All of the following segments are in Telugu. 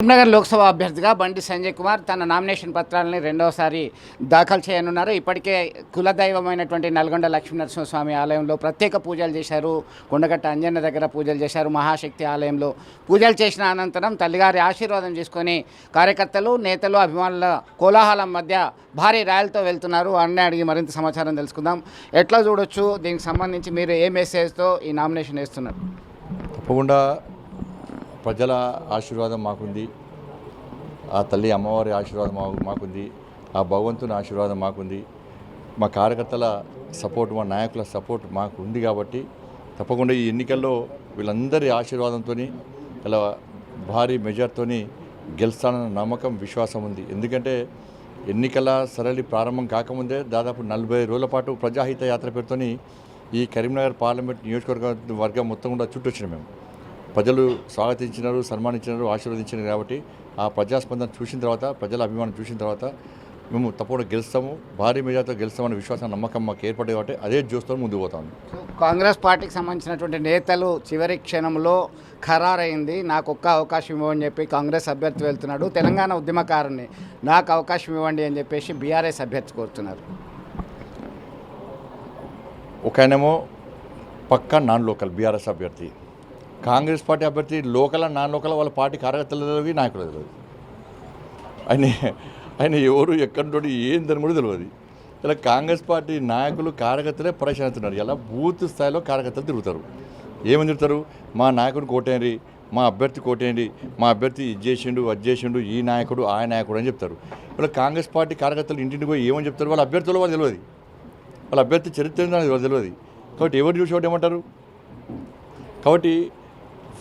కరీంనగర్ లోక్సభ అభ్యర్థిగా బండి సంజయ్ కుమార్ తన నామినేషన్ పత్రాలని రెండవసారి దాఖలు చేయనున్నారు. ఇప్పటికే కులదైవమైనటువంటి నల్గొండ లక్ష్మీనరసింహస్వామి ఆలయంలో ప్రత్యేక పూజలు చేశారు. కొండగట్ట అంజన్న దగ్గర పూజలు చేశారు. మహాశక్తి ఆలయంలో పూజలు చేసిన అనంతరం తల్లిగారి ఆశీర్వాదం చేసుకొని కార్యకర్తలు, నేతలు, అభిమానుల కోలాహలం మధ్య భారీ ర్యాలీతో వెళ్తున్నారు. అన్నీ అడిగి మరింత సమాచారం తెలుసుకుందాం. ఎట్లా చూడొచ్చు, దీనికి సంబంధించి మీరు ఏ మెసేజ్తో ఈ నామినేషన్ వేస్తున్నారు? తప్పకుండా ప్రజల ఆశీర్వాదం మాకుంది, ఆ తల్లి అమ్మవారి ఆశీర్వాదం మాకుంది, ఆ భగవంతుని ఆశీర్వాదం మాకుంది, మా కార్యకర్తల సపోర్ట్, మా నాయకుల సపోర్ట్ మాకు ఉంది. కాబట్టి తప్పకుండా ఈ ఎన్నికల్లో వీళ్ళందరి ఆశీర్వాదంతో ఇలా భారీ మెజార్టీతో గెలుస్తానన్న నమ్మకం, విశ్వాసం ఉంది. ఎందుకంటే ఎన్నికల సరళి ప్రారంభం కాకముందే దాదాపు 40 రోజుల పాటు ప్రజాహిత యాత్ర పేరుతోని ఈ కరీంనగర్ పార్లమెంట్ నియోజకవర్గం మొత్తం కూడా చుట్టొచ్చినాం. మేము ప్రజలు స్వాగతించినారు, సన్మానించినారు, ఆశీర్వదించినారు. కాబట్టి ఆ ప్రజాస్పందన చూసిన తర్వాత, ప్రజల అభిమానం చూసిన తర్వాత మేము తప్పకుండా గెలుస్తాము, భారీ మెజార్టీతో గెలుస్తామనే విశ్వాసం, నమ్మకం మాకు ఏర్పడే కాబట్టి అదే చూస్తూ ముందుకు పోతాము. కాంగ్రెస్ పార్టీకి సంబంధించినటువంటి నేతలు చివరి క్షణంలో ఖరారైంది, నాకు ఒక్క అవకాశం ఇవ్వండి చెప్పి కాంగ్రెస్ అభ్యర్థి వెళ్తున్నాడు. తెలంగాణ ఉద్యమకారుని నాకు అవకాశం ఇవ్వండి అని చెప్పేసి బీఆర్ఎస్ అభ్యర్థి కోరుతున్నారు. ఒకనేమో పక్కా నాన్ లోకల్ బీఆర్ఎస్ అభ్యర్థి, కాంగ్రెస్ పార్టీ అభ్యర్థి లోకల్, నాన్ లోకల్ వాళ్ళ పార్టీ కార్యకర్తలు, నాయకులు తెలియదు. ఆయన ఎవరు ఎక్కడి ఏం దాని కూడా తెలియదు. ఇలా కాంగ్రెస్ పార్టీ నాయకులు, కార్యకర్తలే పరిశీలిస్తున్నారు. ఇలా బూత్ స్థాయిలో కార్యకర్తలు తిరుగుతారు. ఏమని తిరుగుతారు? మా నాయకుడు కోటేయండి, మా అభ్యర్థి కోటేయండి, మా అభ్యర్థి ఇది చేసిండు, అది చేసిండు, ఈ నాయకుడు, ఆ నాయకుడు అని చెప్తారు. ఇలా కాంగ్రెస్ పార్టీ కార్యకర్తలు ఇంటింటికి పోయి ఏమని చెప్తారు? వాళ్ళ అభ్యర్థులు వాళ్ళు తెలియదు, వాళ్ళ అభ్యర్థి చరిత్ర ఏంటో తెలియదు. కాబట్టి ఎవరు చూసి ఒకటి ఏమంటారు? కాబట్టి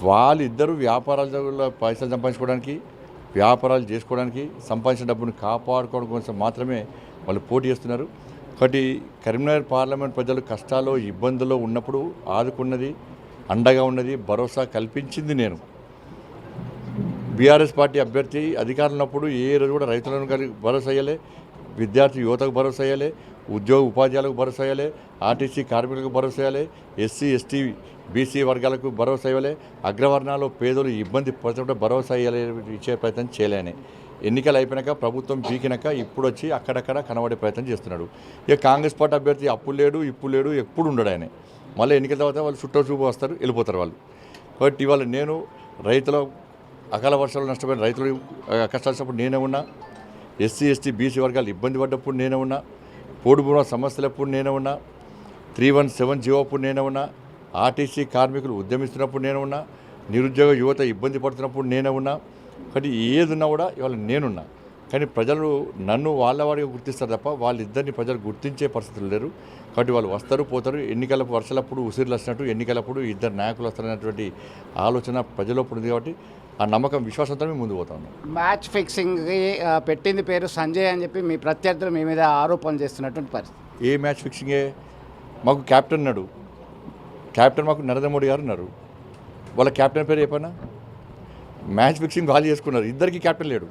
వాళ్ళిద్దరూ వ్యాపారాల పైసలు సంపాదించుకోవడానికి, వ్యాపారాలు చేసుకోవడానికి, సంపాదించిన డబ్బును కాపాడుకోవడం కోసం మాత్రమే వాళ్ళు పోటీ చేస్తున్నారు. కాబట్టి కరీంనగర్ పార్లమెంట్ ప్రజలు కష్టాల్లో, ఇబ్బందుల్లో ఉన్నప్పుడు ఆదుకున్నది, అండగా ఉన్నది, భరోసా కల్పించింది నేను. బీఆర్ఎస్ పార్టీ అభ్యర్థి అధికారులు ఉన్నప్పుడు ఏ రోజు కూడా రైతులను భరోసా అయ్యలే, విద్యార్థి యువతకు భరోసా అయ్యలే, ఉద్యోగ ఉపాధ్యాయులకు భరోసా అయ్యాలి, ఆర్టీసీ కార్మికులకు భరోసా అయ్యాలి, ఎస్సీ ఎస్టీ బీసీ వర్గాలకు భరోసా ఇవ్వాలి, అగ్రవర్ణాలు పేదలు ఇబ్బంది పడుతుంటే భరోసా ఇచ్చే ప్రయత్నం చేయలేని. ఎన్నికలు అయిపోయినాక, ప్రభుత్వం పీకినాక ఇప్పుడు వచ్చి అక్కడక్కడ కనబడే ప్రయత్నం చేస్తున్నాడు. ఇక కాంగ్రెస్ పార్టీ అభ్యర్థి అప్పుడు లేడు, ఇప్పుడు లేడు, ఎప్పుడు ఉండడు ఆయన. మళ్ళీ ఎన్నికల తర్వాత వాళ్ళు చుట్టూ చూపు వస్తారు, వెళ్ళిపోతారు వాళ్ళు. కాబట్టి ఇవాళ నేను రైతుల అకాల వర్షాలు నష్టపోయిన రైతులు కష్టాలు వచ్చినప్పుడు నేనే ఉన్నా, ఎస్సీ ఎస్టీ బీసీ వర్గాలు ఇబ్బంది పడ్డప్పుడు నేనే ఉన్నా, పోడుబున సమస్యలప్పుడు నేనే ఉన్నా, 317 జీవో అప్పుడు నేనే ఉన్నా, ఆర్టీసీ కార్మికులు ఉద్యమిస్తున్నప్పుడు నేను ఉన్నా, నిరుద్యోగ యువత ఇబ్బంది పడుతున్నప్పుడు నేనే ఉన్నా. కాబట్టి ఏది ఉన్నా కూడా ఇవాళ నేనున్నా. కానీ ప్రజలు నన్ను వాళ్ళవాడిగా గుర్తిస్తారు తప్ప వాళ్ళిద్దరిని ప్రజలు గుర్తించే పరిస్థితులు లేరు. కాబట్టి వాళ్ళు వస్తారు, పోతారు. ఎన్నికల వర్షాలప్పుడు ఉసిరిలు వచ్చినట్టు ఎన్నికలప్పుడు ఇద్దరు నాయకులు వస్తారనేటువంటి ఆలోచన ప్రజలప్పుడు ఉంది. కాబట్టి ఆ నమ్మకం, విశ్వాసంతో మేము ముందుకు పోతాము. మ్యాచ్ ఫిక్సింగ్కి పెట్టింది పేరు సంజయ్ అని చెప్పి మీ ప్రత్యర్థులు మీ మీద ఆరోపణలు చేస్తున్నటువంటి పరిస్థితి. ఏ మ్యాచ్ ఫిక్సింగే? మాకు క్యాప్టెన్ ఉన్నాడు, క్యాప్టెన్ మాకు నరేంద్ర మోడీ గారు ఉన్నారు. వాళ్ళ క్యాప్టెన్ పేరు చెప్పనా? మ్యాచ్ ఫిక్సింగ్ వాళ్ళు చేసుకున్నారు. ఇద్దరికి క్యాప్టెన్ లేడు.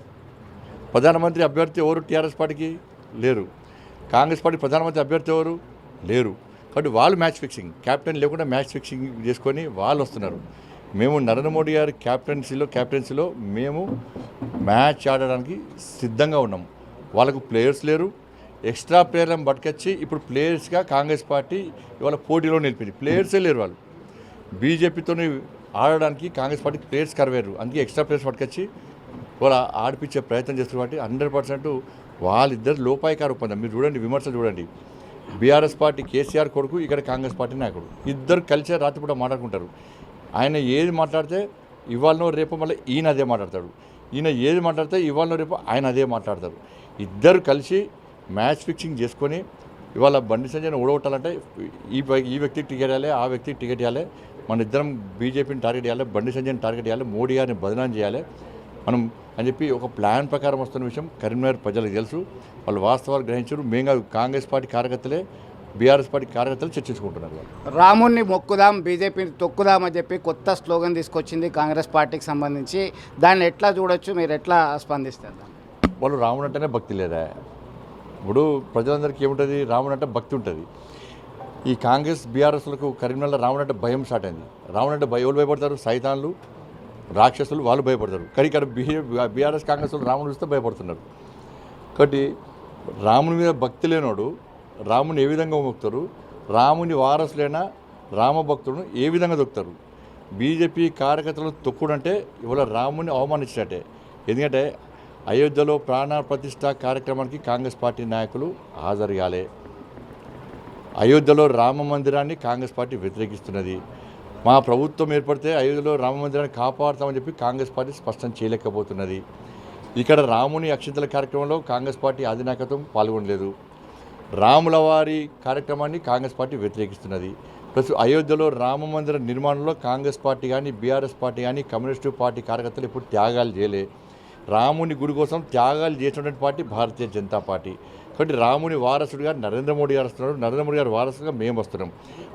ప్రధానమంత్రి అభ్యర్థి ఎవరు టీఆర్ఎస్ పార్టీకి లేరు, కాంగ్రెస్ పార్టీ ప్రధానమంత్రి అభ్యర్థి ఎవరు లేరు. కాబట్టి వాళ్ళు మ్యాచ్ ఫిక్సింగ్, క్యాప్టెన్ లేకుండా మ్యాచ్ ఫిక్సింగ్ చేసుకొని వాళ్ళు వస్తున్నారు. మేము నరేంద్ర మోడీ గారి క్యాప్టెన్సీలో మేము మ్యాచ్ ఆడడానికి సిద్ధంగా ఉన్నాం. వాళ్ళకు ప్లేయర్స్ లేరు, ఎక్స్ట్రా ప్లేయర్లను పట్టుకొచ్చి ఇప్పుడు ప్లేయర్స్గా కాంగ్రెస్ పార్టీ ఇవాళ పోటీలో నిలిపింది. ప్లేయర్సే లేరు. వాళ్ళు బీజేపీతో ఆడడానికి కాంగ్రెస్ పార్టీ ప్లేయర్స్ కరవేరు. అందుకే ఎక్స్ట్రా ప్లేయర్స్ పట్టుకొచ్చి ఇవాళ ఆడిపించే ప్రయత్నం చేస్తున్నారు. కాబట్టి 100% వాళ్ళిద్దరు లోపాయికార ఒప్పందం. మీరు చూడండి, విమర్శలు చూడండి. బీఆర్ఎస్ పార్టీ కేసీఆర్ కొడుకు, ఇక్కడ కాంగ్రెస్ పార్టీ నాయకుడు, ఇద్దరు కలిసి రాత్రిపూట మాట్లాడుకుంటారు. ఆయన ఏది మాట్లాడితే ఇవాళనో రేపు మళ్ళీ ఈయన అదే మాట్లాడతాడు, ఈయన ఏది మాట్లాడితే ఇవాళనో రేపు ఆయన అదే మాట్లాడతారు. ఇద్దరు కలిసి మ్యాచ్ ఫిక్సింగ్ చేసుకొని ఇవాళ బండి సంజయ్ని ఓడగొట్టాలంటే ఈ వ్యక్తికి టికెట్ ఇవ్వాలి, ఆ వ్యక్తికి టికెట్ ఇవ్వాలి, మన ఇద్దరం బీజేపీని టార్గెట్ చేయాలి, బండి సంజయ్ని టార్గెట్ చేయాలి, మోడీ గారిని బదనాం చేయాలి మనం అని చెప్పి ఒక ప్లాన్ ప్రకారం వస్తున్న విషయం కరీంనగర్ ప్రజలకు తెలుసు. వాళ్ళు వాస్తవాలు గ్రహించారు. మేము కాంగ్రెస్ పార్టీ కార్యకర్తలే, బీఆర్ఎస్ పార్టీ కార్యకర్తలు చర్చించుకుంటున్నారు. రాముణ్ణి మొక్కుదాం, బీజేపీని తొక్కుదామని చెప్పి కొత్త స్లోగన్ తీసుకొచ్చింది కాంగ్రెస్ పార్టీకి సంబంధించి. దాన్ని ఎట్లా చూడొచ్చు, మీరు ఎట్లా స్పందిస్తారు? వాళ్ళు రాముడు అంటేనే భక్తి లేదా? ఇప్పుడు ప్రజలందరికీ ఏముంటుంది? రాముడు అంటే భక్తి ఉంటుంది. ఈ కాంగ్రెస్ బీఆర్ఎస్లకు కరీంనగర్లో రాముడు అంటే భయం స్టార్ట్ అయింది. రాముడు అంటే ఎవరు భయపడతారు? సైతాన్లు, రాక్షసులు వాళ్ళు భయపడతారు. కానీ ఇక్కడ బీఆర్ఎస్ కాంగ్రెస్ వాళ్ళు రాముని చూస్తే భయపడుతున్నారు. కాబట్టి రాముని మీద భక్తి లేనోడు రాముని ఏ విధంగా మొక్కుతారు? రాముని వారసులైన రామభక్తులను ఏ విధంగా దొక్కుతారు? బీజేపీ కార్యకర్తలను తొక్కుడంటే ఇవాళ రాముని అవమానించినట్టే. ఎందుకంటే అయోధ్యలో ప్రాణ ప్రతిష్ఠ కార్యక్రమానికి కాంగ్రెస్ పార్టీ నాయకులు హాజరు కాలే. అయోధ్యలో రామ మందిరాన్ని కాంగ్రెస్ పార్టీ వ్యతిరేకిస్తున్నది. మా ప్రభుత్వం ఏర్పడితే అయోధ్యలో రామ మందిరాన్ని కాపాడుతామని చెప్పి కాంగ్రెస్ పార్టీ స్పష్టం చేయలేకపోతున్నది. ఇక్కడ రాముని అక్షింతల కార్యక్రమంలో కాంగ్రెస్ పార్టీ అధినాయకత్వం పాల్గొనలేదు. రాముల వారి కార్యక్రమాన్ని కాంగ్రెస్ పార్టీ వ్యతిరేకిస్తున్నది. ప్లస్ అయోధ్యలో రామ మందిర నిర్మాణంలో కాంగ్రెస్ పార్టీ కానీ బీఆర్ఎస్ పార్టీ కానీ కమ్యూనిస్టు పార్టీ కార్యకర్తలు ఇప్పుడు త్యాగాలు చేయలే. రాముని గుడి కోసం త్యాగాలు చేసినటువంటి పార్టీ భారతీయ జనతా పార్టీ. కాబట్టి రాముని వారసుడిగా నరేంద్ర మోడీ గారు వస్తున్నారు, నరేంద్ర మోడీ గారు వారసుగా మేము వస్తున్నాం.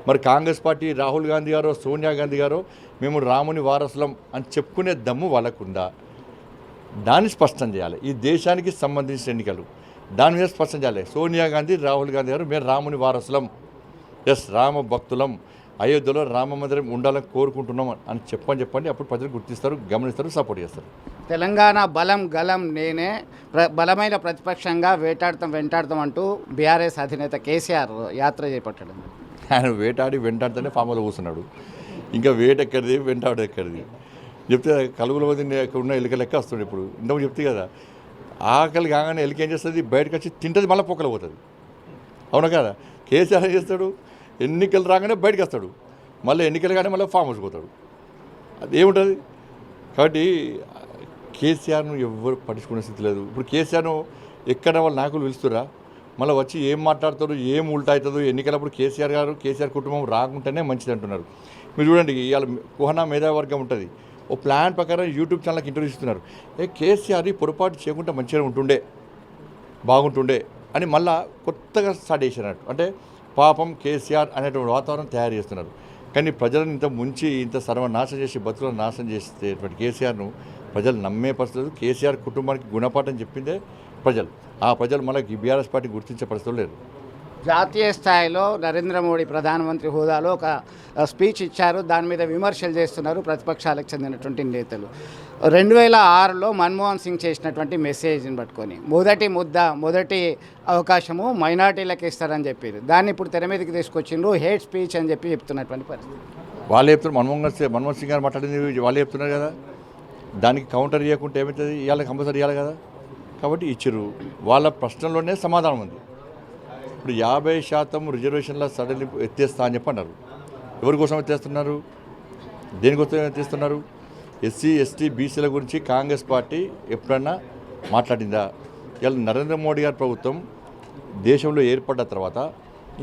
మరి కాంగ్రెస్ పార్టీ రాహుల్ గాంధీ గారో సోనియా గాంధీ గారో మేము రాముని వారసులం అని చెప్పుకునే దమ్ము వాళ్ళకుందా? దాన్ని స్పష్టం చేయాలి. ఈ దేశానికి సంబంధించిన ఎన్నికలు, దాని మీద స్పష్టం చేయాలి. సోనియా గాంధీ రాహుల్ గాంధీ గారు మేము రాముని వారసులం, ఎస్ రామ భక్తులం, అయోధ్యలో రామ మందిరం ఉండాలని కోరుకుంటున్నాం అని చెప్పండి. అప్పుడు ప్రజలు గుర్తిస్తారు, గమనిస్తారు, సపోర్ట్ చేస్తారు. తెలంగాణ బలం గలం నేనే బలమైన ప్రతిపక్షంగా వెంటాడతాం అంటూ బీఆర్ఎస్ అధినేత కేసీఆర్ యాత్ర చేపట్టాడు. ఆయన వేటాడి వెంటాడితేనే ఫామ్లో కూర్చున్నాడు. ఇంకా వేటెక్కడిది వెంటాడు ఎక్కడిది చెప్తే కలుగుల మంది ఉన్న ఎలుక లెక్క వస్తుంది. ఇప్పుడు ఇంతకు చెప్తే కదా, ఆకలి కాగానే ఎలుక ఏం చేస్తుంది? బయటకు వచ్చి తింటుంది, మళ్ళీ పొక్కలు పోతుంది. అవునా కదా? కేసీఆర్ ఏం చేస్తాడు? ఎన్నికలు రాగానే బయటకు వస్తాడు, మళ్ళీ ఎన్నికలు కానీ మళ్ళీ ఫామ్ హౌస్ పోతాడు. అది ఏముంటుంది? కాబట్టి కేసీఆర్ను ఎవరు పట్టించుకునే స్థితి లేదు. ఇప్పుడు కేసీఆర్ను ఎక్కడ వాళ్ళ నాయకులు పిలుస్తురా, మళ్ళీ వచ్చి ఏం మాట్లాడతారు, ఏం ఉల్టా అవుతుందో ఎన్నికలప్పుడు కేసీఆర్ కుటుంబం రాకుంటేనే మంచిది అంటున్నారు. మీరు చూడండి, ఇవాళ కుహనా మేధావర్గం ఉంటుంది, ఓ ప్లాన్ ప్రకారం యూట్యూబ్ ఛానల్కి ఇంటర్వ్యూ ఇస్తున్నారు. కేసీఆర్ పొరపాటు చేయకుండా మంచిగా బాగుంటుండే అని మళ్ళా కొత్తగా స్టార్ట్ చేసినట్టు. అంటే పాపం కేసీఆర్ అనేటువంటి వాతావరణం తయారు చేస్తున్నారు. కానీ ప్రజలను ఇంత ముంచి ఇంత సర్వనాశనం చేసి బతుకులను నాశనం చేసేటువంటి కేసీఆర్ను ప్రజలు నమ్మే పరిస్థితులు. కేసీఆర్ కుటుంబానికి గుణపాఠం చెప్పిందే ప్రజలు. ఆ ప్రజలు మళ్ళీ బీఆర్ఎస్ పార్టీ గుర్తించే పరిస్థితులు లేదు. జాతీయ స్థాయిలో నరేంద్ర మోడీ ప్రధానమంత్రి హోదాలో ఒక స్పీచ్ ఇచ్చారు. దాని మీద విమర్శలు చేస్తున్నారు ప్రతిపక్షాలకు చెందినటువంటి నేతలు. 2006లో మన్మోహన్ సింగ్ చేసినటువంటి మెసేజ్ని పట్టుకొని మొదటి అవకాశము మైనార్టీలకు ఇస్తారని చెప్పారు. దాన్ని ఇప్పుడు తెర మీదకి తీసుకొచ్చిండ్రు, హేట్ స్పీచ్ అని చెప్తున్నటువంటి పరిస్థితి. వాళ్ళు చెప్తున్నారు, మన్మోహన్ సింగ్ గారు మాట్లాడింది వాళ్ళు చెప్తున్నారు కదా, దానికి కౌంటర్ చేయకుంటే ఏమవుతుంది? ఇవాళ కంపల్సరీ ఇవ్వాలి కదా. కాబట్టి ఇచ్చిర్రు. వాళ్ళ ప్రశ్నలోనే సమాధానం ఉంది. ఇప్పుడు 50% రిజర్వేషన్ల సడలింపు ఎత్తేస్తా అని చెప్పి అన్నారు. ఎవరి కోసం ఎత్తేస్తున్నారు? దేనికోసం ఎత్తేస్తున్నారు? ఎస్సీ ఎస్టీ బీసీల గురించి కాంగ్రెస్ పార్టీ ఎప్పుడన్నా మాట్లాడిందా? ఇలా నరేంద్ర మోడీ గారి ప్రభుత్వం దేశంలో ఏర్పడ్డ తర్వాత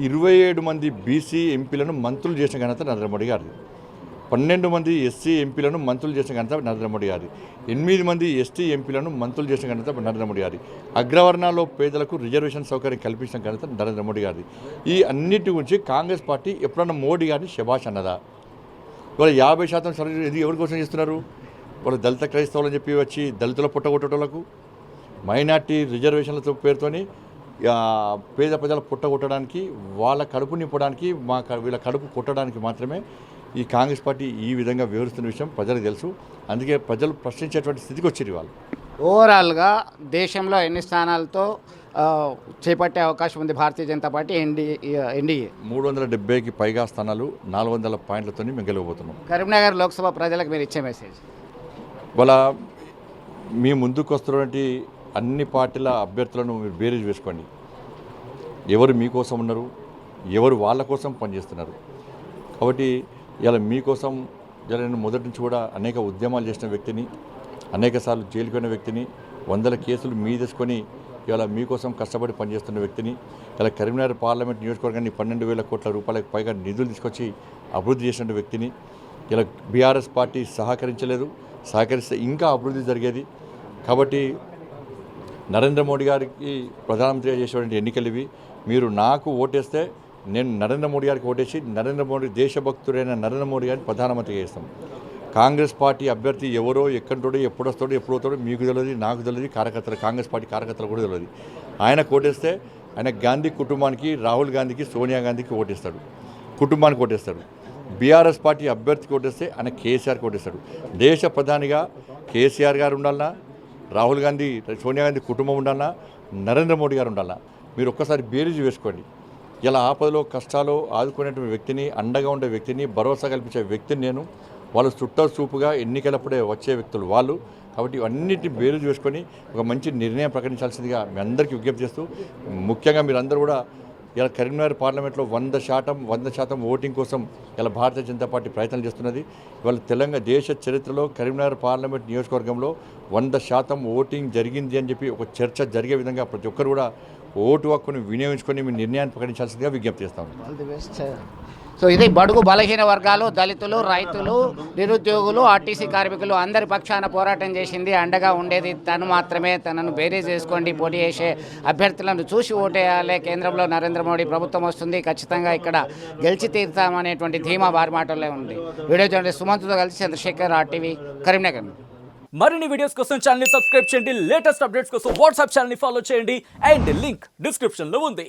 27 మంది బీసీ ఎంపీలను మంత్రులు చేసిన ఘనత నరేంద్ర మోడీ గారిది. 12 మంది ఎస్సీ ఎంపీలను మంత్రులు చేసిన ఘనత నరేంద్ర మోడీ గారి. 8 మంది ఎస్టీ ఎంపీలను మంత్రులు చేసిన ఘనత నరేంద్ర మోడీ గారి. అగ్రవర్ణాల్లో పేదలకు రిజర్వేషన్ సౌకర్యం కల్పించిన ఘనత నరేంద్ర మోడీ గారిది. ఈ అన్నిటి గురించి కాంగ్రెస్ పార్టీ ఎప్పుడన్నా మోడీ గారిని శభాష్ అన్నదా? ఇవాళ 50% సర్వీస్ ఇది ఎవరి కోసం చేస్తున్నారు? వాళ్ళు దళిత క్రైస్తవులని చెప్పి వచ్చి దళితుల పుట్టగొట్టేటోళ్లకు, మైనార్టీ రిజర్వేషన్లతో పేరుతోని పేద ప్రజల పుట్టగొట్టడానికి, వాళ్ళ కడుపు నింపడానికి, వీళ్ళ కడుపు కొట్టడానికి మాత్రమే ఈ కాంగ్రెస్ పార్టీ ఈ విధంగా వివరిస్తున్న విషయం ప్రజలకు తెలుసు. అందుకే ప్రజలు ప్రశ్నించేటువంటి స్థితికి వచ్చారు వాళ్ళు. ఓవరాల్గా దేశంలో ఎన్ని స్థానాలతో చేపట్టే అవకాశం ఉంది భారతీయ జనతా పార్టీ ఎన్డీఏ? 370కి పైగా స్థానాలు, 400 పాయింట్లతో మేము గెలవబోతున్నాం. కరీంనగర్ లోక్సభ ప్రజలకు మీరు ఇచ్చే మెసేజ్? వాళ్ళ మీ ముందుకు వస్తున్నటువంటి అన్ని పార్టీల అభ్యర్థులను మీరు బేరీజ్ వేసుకోండి. ఎవరు మీకోసం ఉన్నారు, ఎవరు వాళ్ళ కోసం పనిచేస్తున్నారు. కాబట్టి ఇలా మీకోసం ఇలా నేను మొదటి నుంచి కూడా అనేక ఉద్యమాలు చేసిన వ్యక్తిని, అనేకసార్లు జైలుకు వెళ్ళిన వ్యక్తిని, 100 కేసులు తీసుకొని ఇలా మీకోసం కష్టపడి పనిచేస్తున్న వ్యక్తిని, ఇలా కరీంనగర్ పార్లమెంట్ నియోజకవర్గాన్ని 12,000 కోట్ల రూపాయలకు పైగా నిధులు తీసుకొచ్చి అభివృద్ధి చేసిన వ్యక్తిని. ఇలా బీఆర్ఎస్ పార్టీ సహకరిస్తే ఇంకా అభివృద్ధి జరిగేది. కాబట్టి నరేంద్ర మోడీ గారికి ప్రధానమంత్రిగా చేసేటువంటి ఎన్నికలు ఇవి. మీరు నాకు ఓటేస్తే నేను నరేంద్ర మోడీ గారికి ఓటేసి నరేంద్ర మోడీ దేశభక్తుడైన నరేంద్ర మోడీ గారిని ప్రధానమంత్రిగా చేస్తాం. కాంగ్రెస్ పార్టీ అభ్యర్థి ఎవరో ఎక్కడుంటాడో ఎప్పుడు వస్తాడో మీకు తెలియదు, నాకు తెలియదు, కాంగ్రెస్ పార్టీ కార్యకర్తలు కూడా తెలియదు. ఆయన ఓటేస్తే ఆయన గాంధీ కుటుంబానికి, రాహుల్ గాంధీకి, సోనియా గాంధీకి ఓటేస్తాడు, కుటుంబానికి ఓటేస్తాడు. బీఆర్ఎస్ పార్టీ అభ్యర్థి కోటేస్తే ఆయన కేసీఆర్ కోటేస్తాడు. దేశ ప్రధానిగా కేసీఆర్ గారు ఉండాలన్నా, రాహుల్ గాంధీ, సోనియా గాంధీ కుటుంబం ఉండాలన్నా, నరేంద్ర మోడీ గారు ఉండాలన్నా, మీరు ఒక్కసారి బేరీజు వేసుకోండి. ఇలా ఆపదలో కష్టాలు ఆదుకునేటువంటి వ్యక్తిని, అండగా ఉండే వ్యక్తిని, భరోసా కల్పించే వ్యక్తిని నేను. వాళ్ళు చూపుగా ఎన్నికలప్పుడే వచ్చే వ్యక్తులు వాళ్ళు. కాబట్టి ఇవన్నిటిని బేరీజు వేసుకొని ఒక మంచి నిర్ణయం ప్రకటించాల్సిందిగా మీ అందరికీ విజ్ఞప్తి చేస్తూ, ముఖ్యంగా మీరందరూ కూడా ఇలా కరీంనగర్ పార్లమెంట్లో 100% ఓటింగ్ కోసం ఇలా భారతీయ జనతా పార్టీ ప్రయత్నం చేస్తున్నది. ఇవాళ తెలంగాణ దేశ చరిత్రలో కరీంనగర్ పార్లమెంట్ నియోజకవర్గంలో 100% ఓటింగ్ జరిగింది అని చెప్పి ఒక చర్చ జరిగే విధంగా ప్రతి ఒక్కరు కూడా ఓటు హక్కును వినియోగించుకొని మీ నిర్ణయాన్ని ప్రకటించాల్సిందిగా విజ్ఞప్తి చేస్తాం. All the best. సో ఇది బడుగు బలహీన వర్గాలు, దళితులు, రైతులు, నిరుద్యోగులు, ఆర్టీసీ కార్మికులు అందరి పక్షాన పోరాటం చేసింది. అండగా ఉండేది తను మాత్రమే. తనను బేరీజ్ చేసుకోండి, పోటీ చేసే అభ్యర్థులను చూసి ఓటేయాలి. కేంద్రంలో నరేంద్ర మోడీ ప్రభుత్వం వస్తుంది, ఖచ్చితంగా ఇక్కడ గెలిచి తీరుతామనేటువంటి ధీమా వారి మాటల్లో ఉంది. వీడియో జర్నలిస్ట్ సుమంత్తో కలిసి చంద్రశేఖర్, RTV, కరీంనగర్. మరిన్ని వీడియోస్ కోసం ఛానల్ ని సబ్స్క్రైబ్ చేయండి. లేటెస్ట్ అప్డేట్స్ కోసం వాట్సాప్ ఛానల్ ని ఫాలో చేయండి. అండ్ లింక్ డిస్క్రిప్షన్ లో ఉంది.